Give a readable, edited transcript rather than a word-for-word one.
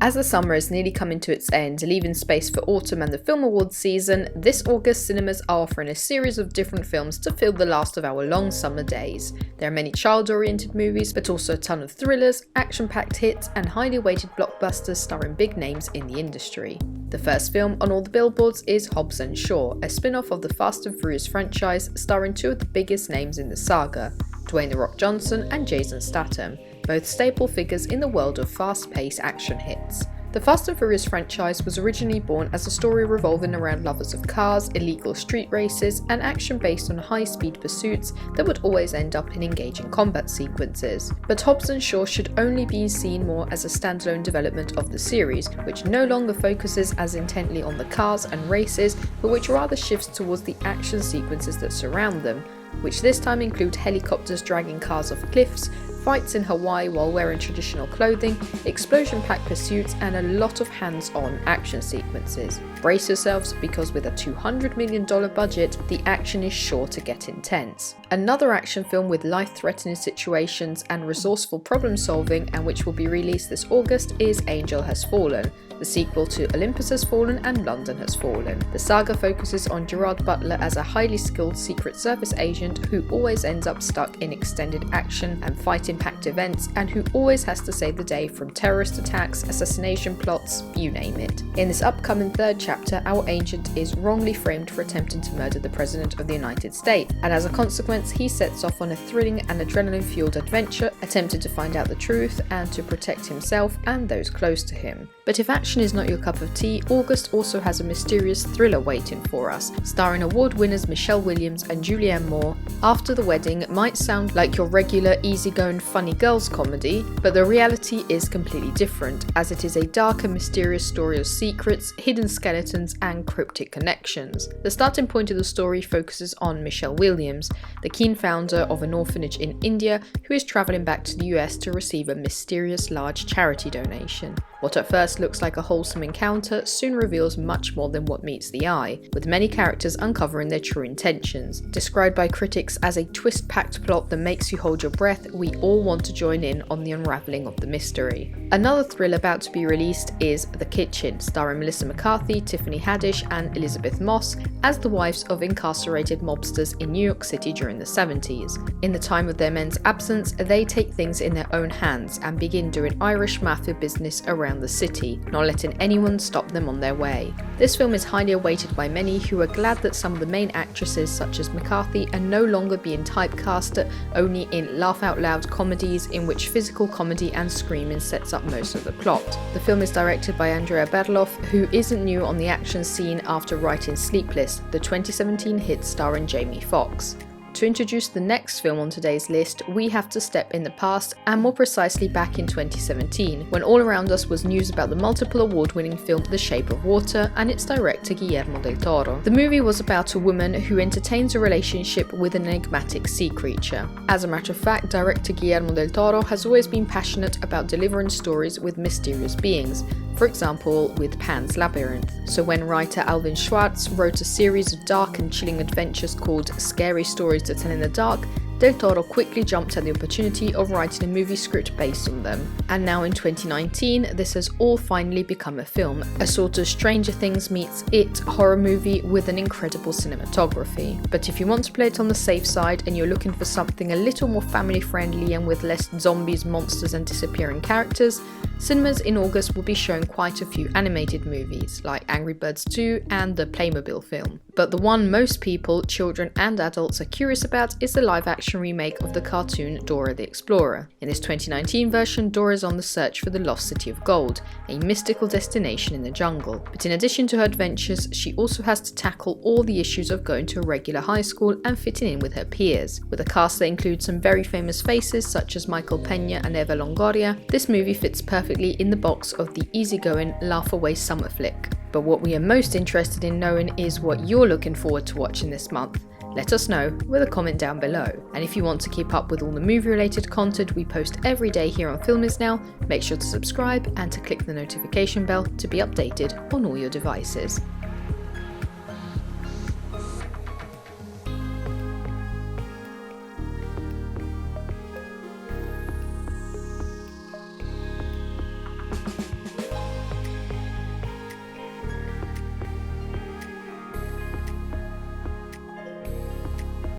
As the summer is nearly coming to its end, leaving space for autumn and the film awards season, this August cinemas are offering a series of different films to fill the last of our long summer days. There are many child-oriented movies, but also a ton of thrillers, action-packed hits, and highly awaited blockbusters starring big names in the industry. The first film on all the billboards is Hobbs Shaw, a spin-off of the Fast and Furious franchise starring two of the biggest names in the saga, Dwayne "The Rock" Johnson and Jason Statham, both staple figures in the world of fast-paced action hits. The Fast and Furious franchise was originally born as a story revolving around lovers of cars, illegal street races, and action based on high-speed pursuits that would always end up in engaging combat sequences. But Hobbs & Shaw should only be seen more as a standalone development of the series, which no longer focuses as intently on the cars and races, but which rather shifts towards the action sequences that surround them, which this time include helicopters dragging cars off cliffs, fights in Hawaii while wearing traditional clothing, explosion-packed pursuits, and a lot of hands-on action sequences. Brace yourselves, because with a $200 million budget, the action is sure to get intense. Another action film with life-threatening situations and resourceful problem-solving, and which will be released this August, is Angel Has Fallen, the sequel to Olympus Has Fallen and London Has Fallen. The saga focuses on Gerard Butler as a highly skilled Secret Service agent who always ends up stuck in extended action and fighting-packed events, and who always has to save the day from terrorist attacks, assassination plots, you name it. In this upcoming third chapter, our agent is wrongly framed for attempting to murder the President of the United States, and as a consequence, he sets off on a thrilling and adrenaline-fueled adventure, attempting to find out the truth and to protect himself and those close to him. But if action is not your cup of tea, August also has a mysterious thriller waiting for us, starring award winners Michelle Williams and Julianne Moore. After the Wedding might sound like your regular easygoing funny girls comedy, but the reality is completely different, as it is a dark and mysterious story of secrets, hidden skeletons, and cryptic connections. The starting point of the story focuses on Michelle Williams, the keen founder of an orphanage in India who is travelling back to the US to receive a mysterious large charity donation. What at first looks like a wholesome encounter soon reveals much more than what meets the eye, with many characters uncovering their true intentions. Described by critics as a twist-packed plot that makes you hold your breath, we all want to join in on the unravelling of the mystery. Another thriller about to be released is The Kitchen, starring Melissa McCarthy, Tiffany Haddish, and Elizabeth Moss as the wives of incarcerated mobsters in New York City during the 70s. In the time of their men's absence, they take things in their own hands and begin doing Irish mafia business around the city, not letting anyone stop them on their way. This film is highly awaited by many who are glad that some of the main actresses, such as McCarthy, are no longer being typecast only in laugh-out-loud comedies in which physical comedy and screaming sets up most of the plot. The film is directed by Andrea Berloff, who isn't new on the action scene after writing Sleepless, the 2017 hit starring Jamie Foxx. To introduce the next film on today's list, we have to step in the past, and more precisely back in 2017, when all around us was news about the multiple award-winning film The Shape of Water and its director Guillermo del Toro. The movie was about a woman who entertains a relationship with an enigmatic sea creature. As a matter of fact, director Guillermo del Toro has always been passionate about delivering stories with mysterious beings, for example with Pan's Labyrinth. So when writer Alvin Schwartz wrote a series of dark and chilling adventures called Scary Stories to Tell in the Dark, Del Toro quickly jumped at the opportunity of writing a movie script based on them. And now in 2019, this has all finally become a film, a sort of Stranger Things meets It horror movie with an incredible cinematography. But if you want to play it on the safe side and you're looking for something a little more family friendly and with less zombies, monsters and disappearing characters, cinemas in August will be showing quite a few animated movies, like Angry Birds 2 and the Playmobil film. But the one most people, children and adults, are curious about is the live-action remake of the cartoon Dora the Explorer. In this 2019 version, Dora is on the search for the lost city of gold, a mystical destination in the jungle. But in addition to her adventures, she also has to tackle all the issues of going to a regular high school and fitting in with her peers. With a cast that includes some very famous faces such as Michael Peña and Eva Longoria, this movie fits perfectly in the box of the easygoing, laugh-away summer flick. But what we are most interested in knowing is what you're looking forward to watching this month. Let us know with a comment down below. And if you want to keep up with all the movie-related content we post every day here on FilmIsNow, make sure to subscribe and to click the notification bell to be updated on all your devices.